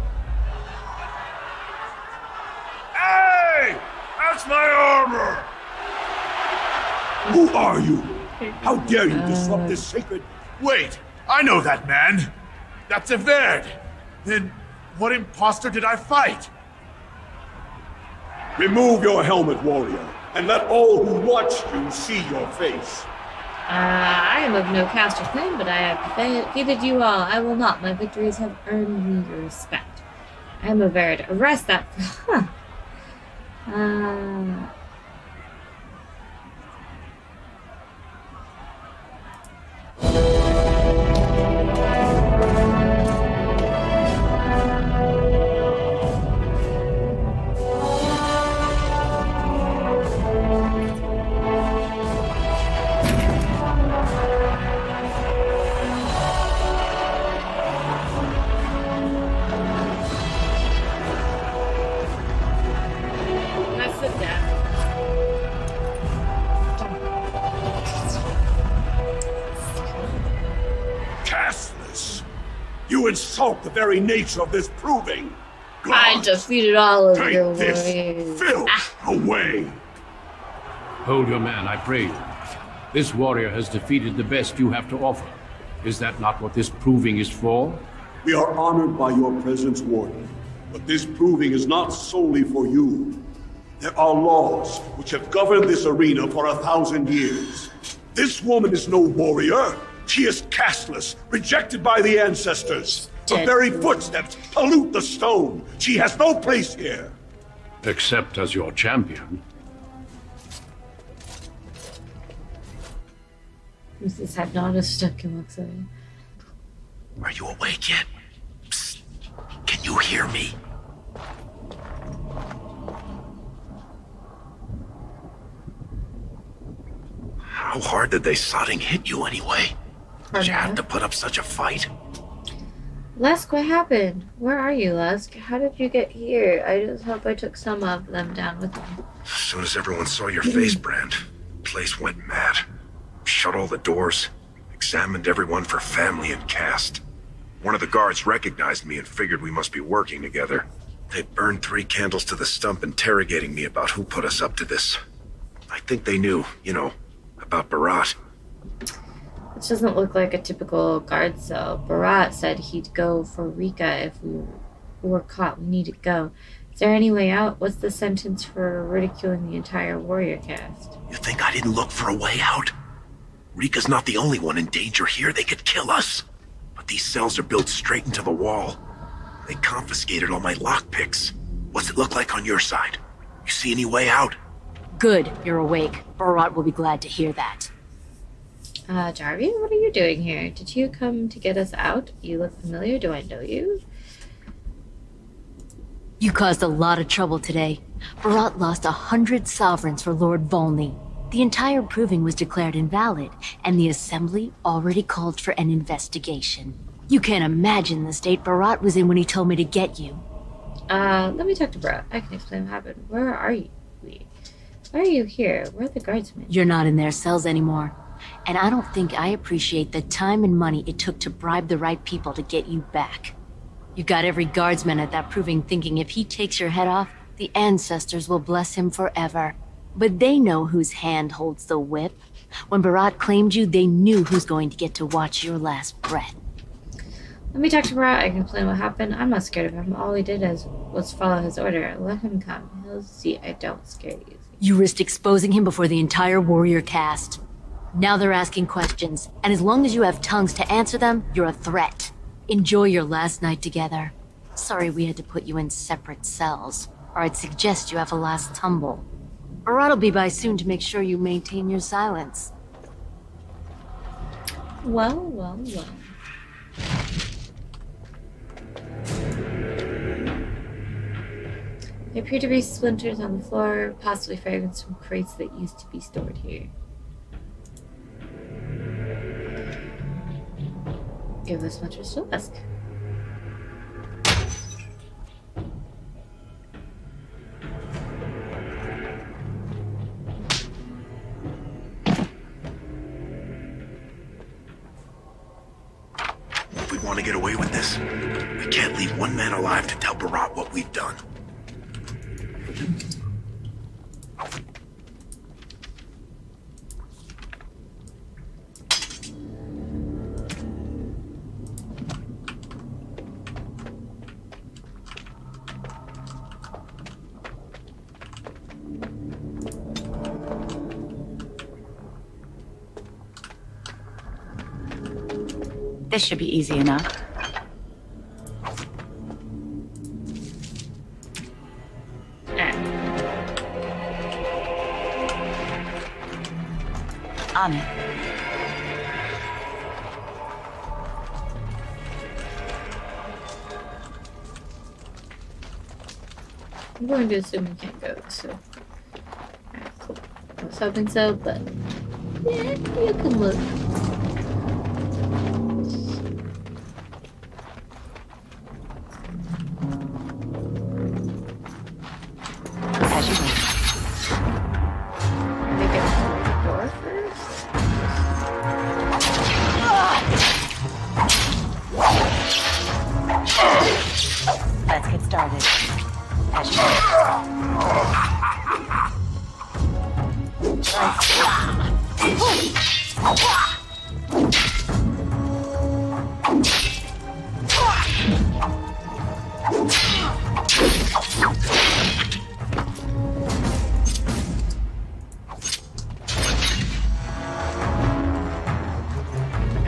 Hey! That's my armor! Who are you? How dare you disrupt this sacred... Wait, I know that man. That's Everd. Then what imposter did I fight? Remove your helmet, warrior, and let all who watch you see your face. I am of no caste or claim, but I have defeated you all. I will not. My victories have earned me your respect. I am a Verd. Arrest that. Castless! You insult the very nature of this proving! I defeated all of Take your this warriors. filth away! Hold your man, I pray you. This warrior has defeated the best you have to offer. Is that not what this proving is for? We are honored by your presence, Warden. But this proving is not solely for you. There are laws which have governed this arena for 1,000 years. This woman is no warrior. She is casteless, rejected by the ancestors. Her very footsteps pollute the stone. She has no place here. Except as your champion. This hypnotic stuck in looks like. Are you awake yet? Psst. Can you hear me? How hard did they sodding hit you anyway? Did you have to put up such a fight? Lusk, what happened? Where are you, Lusk? How did you get here? I just hope I took some of them down with me. As soon as everyone saw your face, Brand, the place went mad. Shut all the doors, examined everyone for family and caste. One of the guards recognized me and figured we must be working together. They burned 3 candles to the stump interrogating me about who put us up to this. I think they knew, about Barat. This doesn't look like a typical guard cell. Barat said he'd go for Rika if we were caught. We need to go. Is there any way out? What's the sentence for ridiculing the entire warrior caste? You think I didn't look for a way out? Rika's not the only one in danger here. They could kill us. But these cells are built straight into the wall. They confiscated all my lockpicks. What's it look like on your side? You see any way out? Good, you're awake. Barat will be glad to hear that. Jarvie, what are you doing here? Did you come to get us out? You look familiar. Do I know you? You caused a lot of trouble today. Barat lost 100 sovereigns for Lord Volney. The entire proving was declared invalid, and the Assembly already called for an investigation. You can't imagine the state Barat was in when he told me to get you. Let me talk to Barat. I can explain what happened. Where are you? Why are you here? Where are the guardsmen? You're not in their cells anymore. And I don't think I appreciate the time and money it took to bribe the right people to get you back. You got every guardsman at that proving thinking if he takes your head off, the ancestors will bless him forever. But they know whose hand holds the whip. When Barat claimed you, they knew who's going to get to watch your last breath. Let me talk to Barat. I can explain what happened. I'm not scared of him. All he did was follow his order. Let him come. He'll see I don't scare you. You risked exposing him before the entire warrior caste. Now they're asking questions, and as long as you have tongues to answer them, you're a threat. Enjoy your last night together. Sorry we had to put you in separate cells, or I'd suggest you have a last tumble. Barat'll be by soon to make sure you maintain your silence. Well, well, well. There appear to be splinters on the floor, possibly fragments from crates that used to be stored here. Give us much to ask. If we want to get away with this, we can't leave one man alive to tell Barat what we've done. This should be easy enough. On it. I'm going to assume we can't go, so. Alright, cool. I was hoping so, but. Yeah, you can look. Let's get started. As you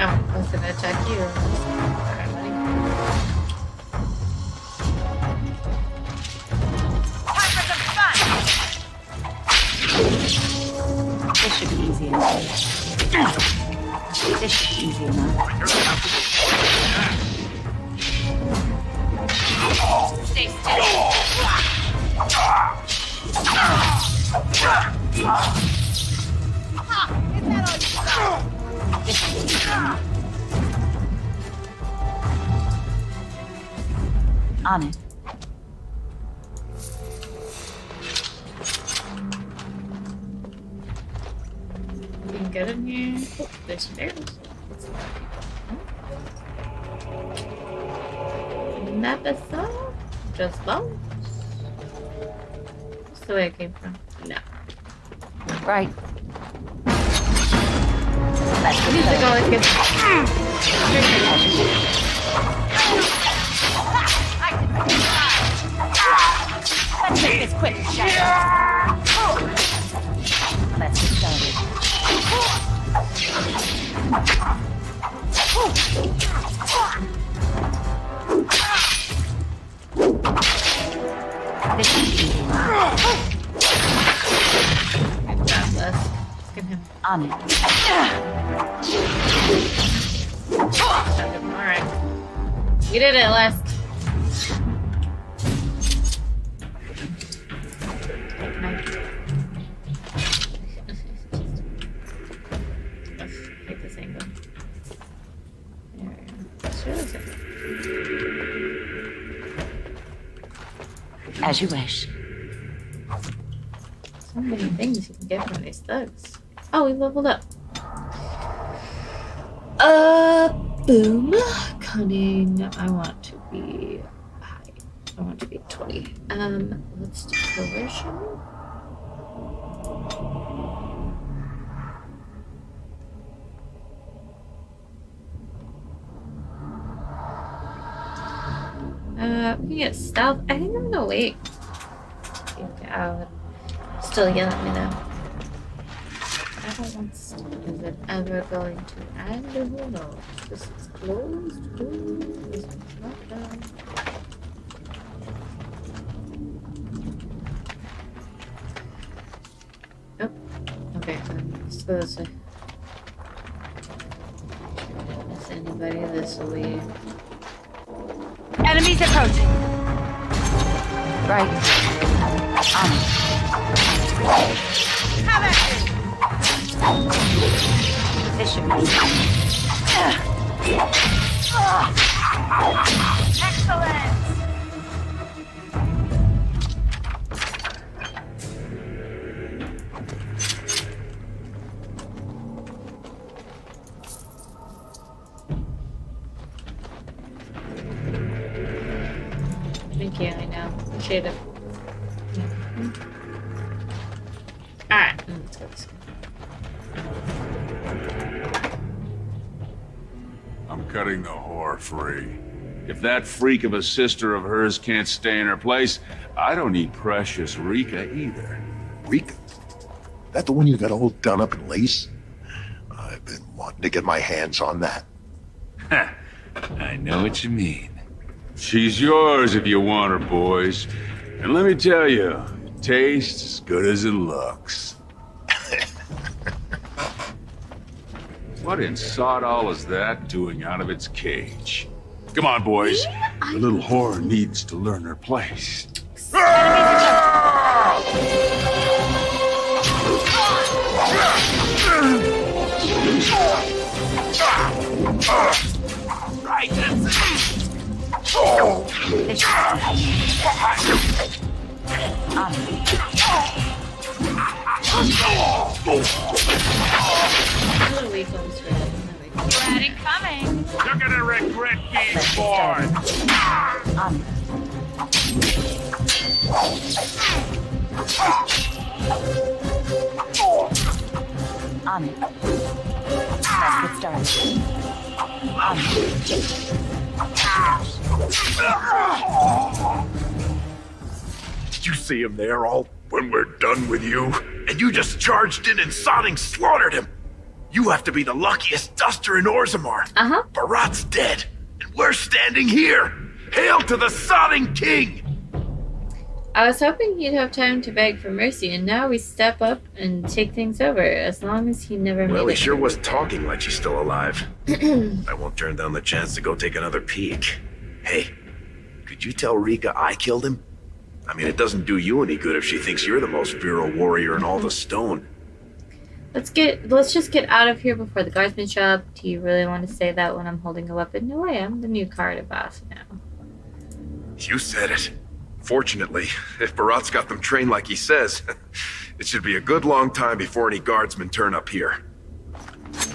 I was gonna attack you. Alright, buddy. This should be easy enough. This should be easy enough. Stay still. This should be easy enough. On it. You can get in here. Oh, there's stairs. Episode? Just bones? That's the way I came from. No. Right. Let's get Music always gets. Let's make this quick, Let's get started. This is easy. I've got this. Look at him. On it. Alright. We did it, Les. I hate this angle. There we go. Let's try this angle. As you wish. So many things you can get from these thugs. Oh, we leveled up. Boom. Cunning. I want to be high. I want to be 20. Let's do coercion. We can get stealth. I think I'm gonna wait. Out. Still yell at me though. I don't want stealth. Is it ever going to end? Who knows? This is closed. Ooh, this one's not done. Let's go this way. If anybody, this will be. Enemies approaching. Right. Have at it. This should be excellent. Thank you, I know. Appreciate it. Alright, let's go this way. I'm cutting the whore free. If that freak of a sister of hers can't stay in her place, I don't need precious Rika either. Rika? That the one you got all done up in lace? I've been wanting to get my hands on that. I know what you mean. She's yours if you want her, boys. And let me tell you, it tastes as good as it looks. What in sod all is that doing out of its cage? Come on, boys. The little whore needs to learn her place. Right, that's it. Glad it coming. You're gonna regret being born. On it. Let's get started. Did you see him there all when we're done with you? And you just charged in and sodding slaughtered him. You have to be the luckiest duster in Orzammar. Uh-huh. Barat's dead, and we're standing here. Hail to the sodding king! I was hoping he'd have time to beg for mercy, and now we step up and take things over, as long as he never made Well, he it. sure was talking like she's still alive. I won't turn down the chance to go take another peek. Hey, could you tell Rika I killed him? I mean, it doesn't do you any good if she thinks you're the most virile warrior in all the stone. Let's just get out of here before the guardsmen show up. Do you really want to say that when I'm holding a weapon? No, I am the new Carter boss now. You said it. Fortunately, if Barat's got them trained like he says, it should be a good long time before any guardsmen turn up here. I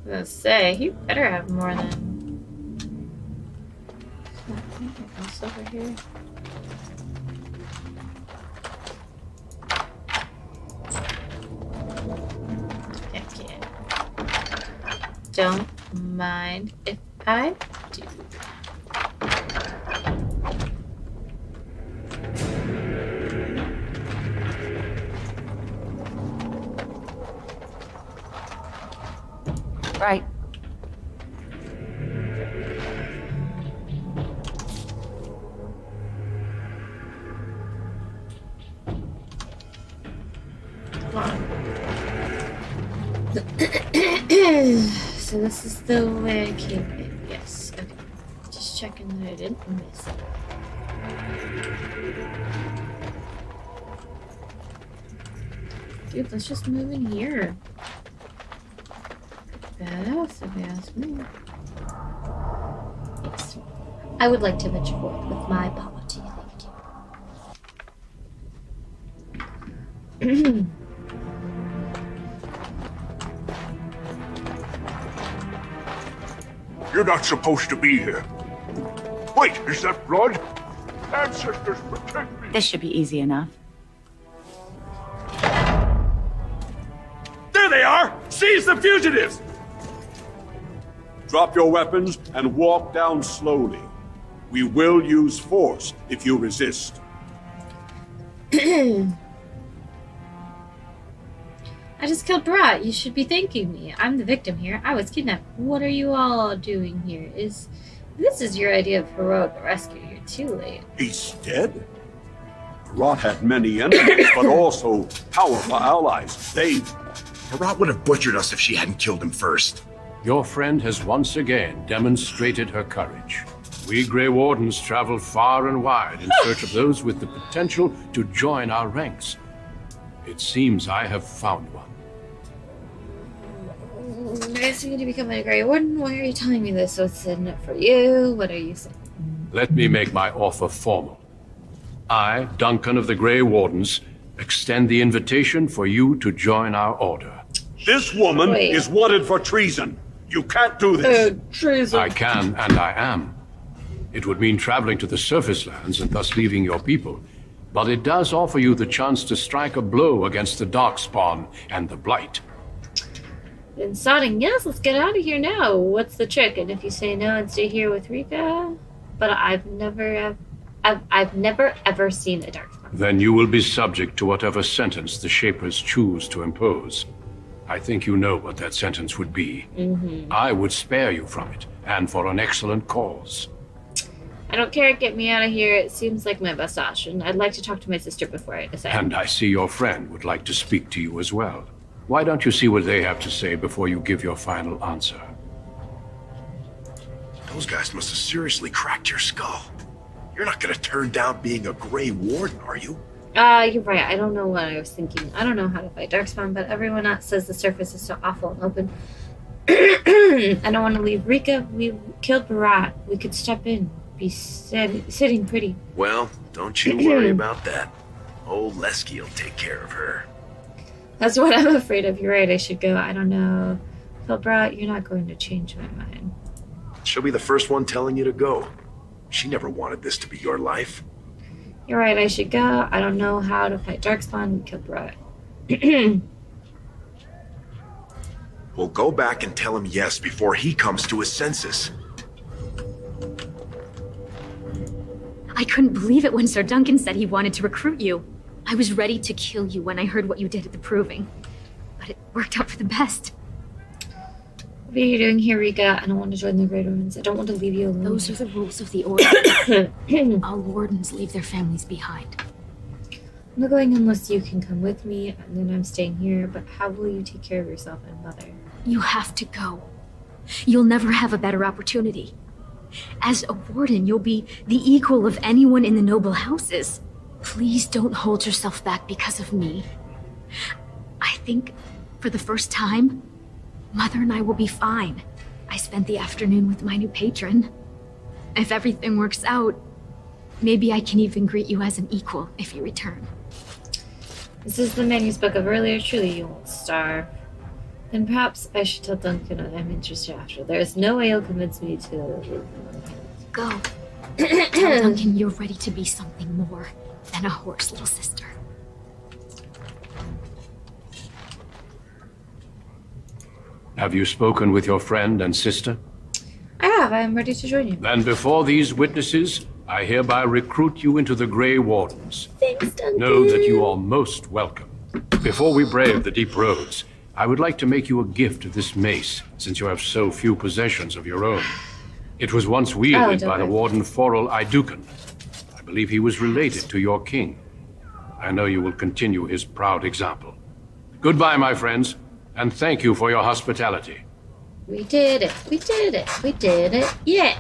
was gonna say, he better have more than... Anything else over here? Thank you. Don't mind if I do. Right. So this is the way I came in. Yes. Okay. Just checking that I didn't miss it. Dude, let's just move in here. Badass, if you ask me. Yes. I would like to venture forth with my poverty. Thank you. You're not supposed to be here. Wait, is that blood? Ancestors, protect me. This should be easy enough. There they are! Seize the fugitives! Drop your weapons and walk down slowly. We will use force if you resist. I just killed Barat. You should be thanking me. I'm the victim here. I was kidnapped. What are you all doing here? Is This is your idea of heroic rescue. You're too late. He's dead? Rot had many enemies, but also powerful allies. Barat would have butchered us if she hadn't killed him first. Your friend has once again demonstrated her courage. We Grey Wardens travel far and wide in search of those with the potential to join our ranks. It seems I have found one. Asking you to become a Grey Warden? Why are you telling me this? So it's in it for you? What are you saying? Let me make my offer formal. I, Duncan of the Grey Wardens, extend the invitation for you to join our order. This woman is wanted for treason. You can't do this. Treason. I can, and I am. It would mean traveling to the surface lands and thus leaving your people. But it does offer you the chance to strike a blow against the Darkspawn and the Blight. Then sodding, yes, let's get out of here now. What's the trick? And if you say no and stay here with Rika? But I've never ever seen a Darkspawn. Then you will be subject to whatever sentence the Shapers choose to impose. I think you know what that sentence would be. I would spare you from it, and for an excellent cause. I don't care, get me out of here. It seems like my best option. I'd like to talk to my sister before I decide. And I see your friend would like to speak to you as well. Why don't you see what they have to say before you give your final answer? Those guys must have seriously cracked your skull. You're not gonna turn down being a Grey Warden, are you? You're right. I don't know what I was thinking. I don't know how to fight Darkspawn, but everyone else says the surface is so awful and open. I don't want to leave Rika. We killed Barat. We could step in. Be sitting pretty. Well, don't you worry about that. Old Lesky will take care of her. That's what I'm afraid of. You're right. I should go. I don't know. But Barat, you're not going to change my mind. She'll be the first one telling you to go. She never wanted this to be your life. You're right. I should go. I don't know how to fight Darkspawn and kill Barat. We'll go back and tell him yes before he comes to his senses. I couldn't believe it when Sir Duncan said he wanted to recruit you. I was ready to kill you when I heard what you did at the Proving. But it worked out for the best. What are you doing here, Rika? I don't want to join the Great Wardens. I don't want to leave you alone. Those are the rules of the Order. All Wardens leave their families behind. I'm not going unless you can come with me, and then I'm staying here. But how will you take care of yourself and Mother? You have to go. You'll never have a better opportunity. As a warden, you'll be the equal of anyone in the noble houses. Please don't hold yourself back because of me. I think, for the first time, Mother and I will be fine. I spent the afternoon with my new patron. If everything works out, maybe I can even greet you as an equal if you return. This is the man you spoke of earlier. Truly, you won't starve. Then perhaps I should tell Duncan I'm interested after. There is no way he'll convince me to... Go. Tell Duncan you're ready to be something more than a horse, little sister. Have you spoken with your friend and sister? I have. I am ready to join you. Then before these witnesses, I hereby recruit you into the Grey Wardens. Thanks, Duncan. Know that you are most welcome. Before we brave the deep roads, I would like to make you a gift of this mace, since you have so few possessions of your own. It was once wielded by the Warden Forel Idukan. I believe he was related to your king. I know you will continue his proud example. Goodbye, my friends, and thank you for your hospitality. We did it. We did it. We did it. Yeah.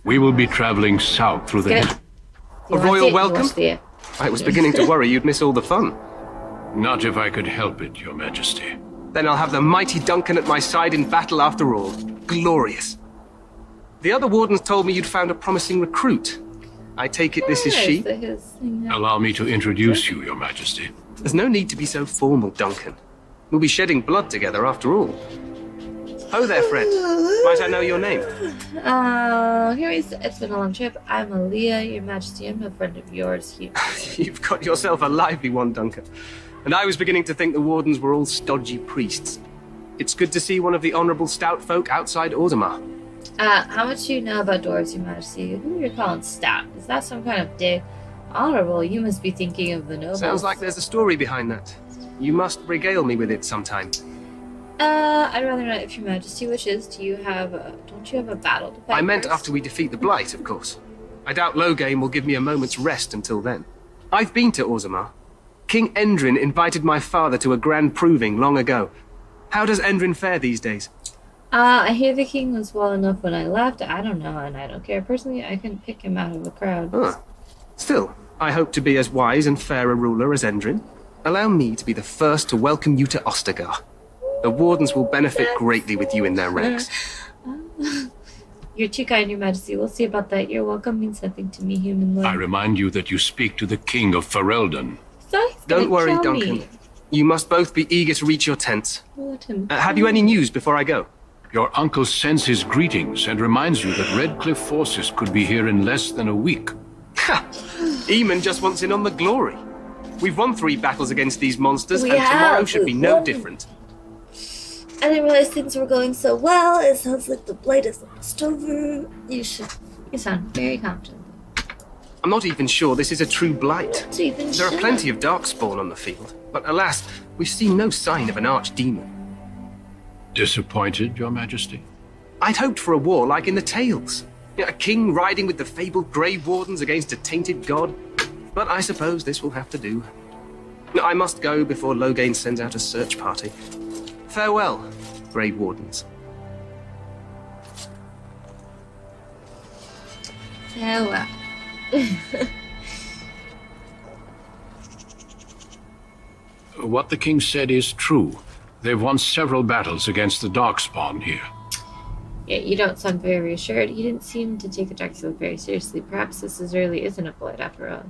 We will be traveling south through the... A royal welcome? I was beginning to worry you'd miss all the fun. Not if I could help it, Your Majesty. Then I'll have the mighty Duncan at my side in battle after all. Glorious. The other wardens told me you'd found a promising recruit. I take it this is she? Allow me to introduce you, Your Majesty. There's no need to be so formal, Duncan. We'll be shedding blood together after all. Ho there, friend. Might I know your name? It's been a long trip. I'm Alea, Your Majesty. I'm a friend of yours. You've got yourself a lively one, Duncan. And I was beginning to think the wardens were all stodgy priests. It's good to see one of the honorable stout folk outside Ordomar. How much do you know about dwarves, Your Majesty? Who you're calling stout? Is that some kind of dig? Honorable, you must be thinking of the nobles. Sounds like there's a story behind that. You must regale me with it sometime. I'd rather not, if Your Majesty wishes. Do you have don't you have a battle to fight I meant first? after we defeat the Blight, of course. I doubt Loghain will give me a moment's rest until then. I've been to Orzammar. King Endrin invited my father to a grand proving long ago. How does Endrin fare these days? I hear the king was well enough when I left. I don't know, and I don't care. Personally, I couldn't pick him out of the crowd. Huh. Still, I hope to be as wise and fair a ruler as Endrin. Allow me to be the first to welcome you to Ostagar. The Wardens will benefit greatly with you in their ranks. You're too kind, Your Majesty. We'll see about that. Your welcome means something to me, human lord. I remind you that you speak to the King of Ferelden. So he's Don't gonna worry, kill Duncan. me. You must both be eager to reach your tents. Let him Have you any news before I go? Your uncle sends his greetings and reminds you that Redcliffe forces could be here in less than a week. Ha! Eamon just wants in on the glory. We've won 3 battles against these monsters, We and tomorrow have. should be We've no won. different. I didn't realize things were going so well. It sounds like the blight is almost over. You sound very confident. I'm not even sure this is a true blight. So even There are sure. plenty of darkspawn on the field, but alas, we've seen no sign of an archdemon. Disappointed, Your Majesty? I'd hoped for a war like in the tales. A king riding with the fabled Grey Wardens against a tainted god. But I suppose this will have to do. I must go before Loghain sends out a search party. Farewell, Grey Wardens. Farewell. What the king said is true. They've won several battles against the Darkspawn here. Yeah, you don't sound very reassured. He didn't seem to take the Darkseid very seriously. Perhaps this really isn't a blight after all.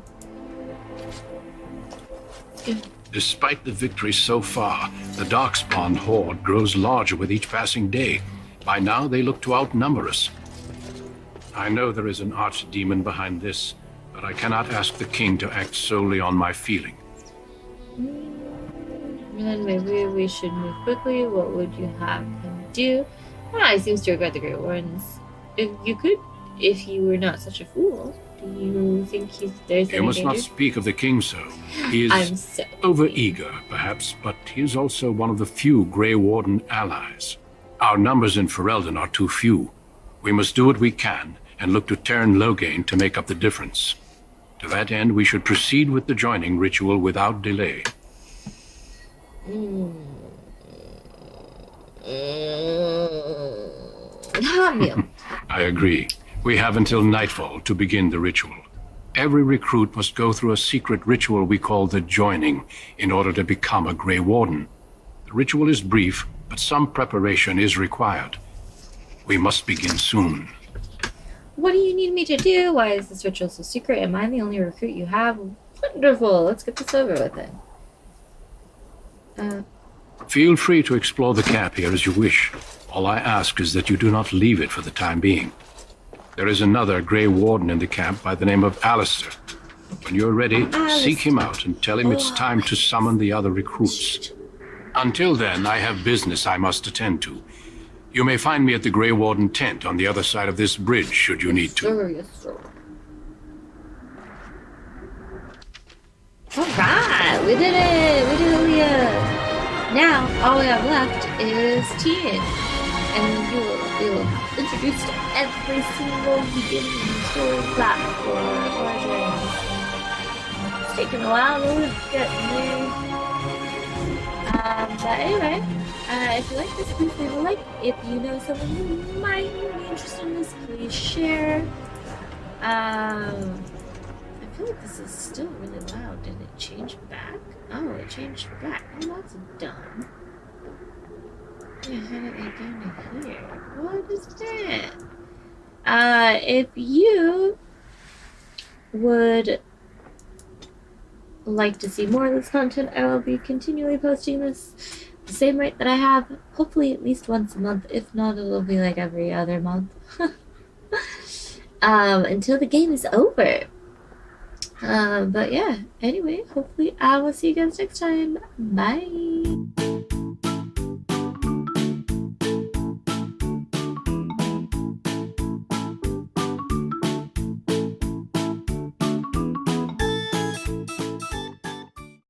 Despite the victories so far, the Darkspawn horde grows larger with each passing day. By now, they look to outnumber us. I know there is an archdemon behind this, but I cannot ask the king to act solely on my feeling. Then maybe we should move quickly. What would you have him do? He seems to regret the Great Wardens. If you could, if you were not such a fool, do you think there's You any must not danger? speak of the king so. He I'm is so over-eager, perhaps, but he is also one of the few Grey Warden allies. Our numbers in Ferelden are too few. We must do what we can and look to Terran Loghain to make up the difference. To that end, we should proceed with the joining ritual without delay. Hot meal. I agree. We have until nightfall to begin the ritual. Every recruit must go through a secret ritual we call the joining in order to become a Grey Warden. The ritual is brief, but some preparation is required. We must begin soon. What do you need me to do? Why is this ritual so secret? Am I the only recruit you have? Wonderful. Let's get this over with then. Feel free to explore the camp here as you wish. All I ask is that you do not leave it for the time being. There is another Grey Warden in the camp by the name of Alistair. When you're ready, seek him out and tell him it's time to summon the other recruits. Until then, I have business I must attend to. You may find me at the Grey Warden tent on the other side of this bridge, should you need to. Sure, yes, sir. Alright, we did it! We did Alea! Now, all we have left is Tien. And we will have introduced every single beginning story plot for Origins. It's taken a while, but we're getting there. But anyway, if you like this, please leave a like. If you know someone who might be interested in this, please share. I feel like this is still really loud. Did it change back? Oh, it changed back. Oh, that's dumb. Yeah, how did I down to here? What is that? If you would like to see more of this content, I will be continually posting this the same rate that I have, hopefully at least once a month. If not, it'll be like every other month. Until the game is over. But yeah, anyway, hopefully I will see you guys next time. Bye!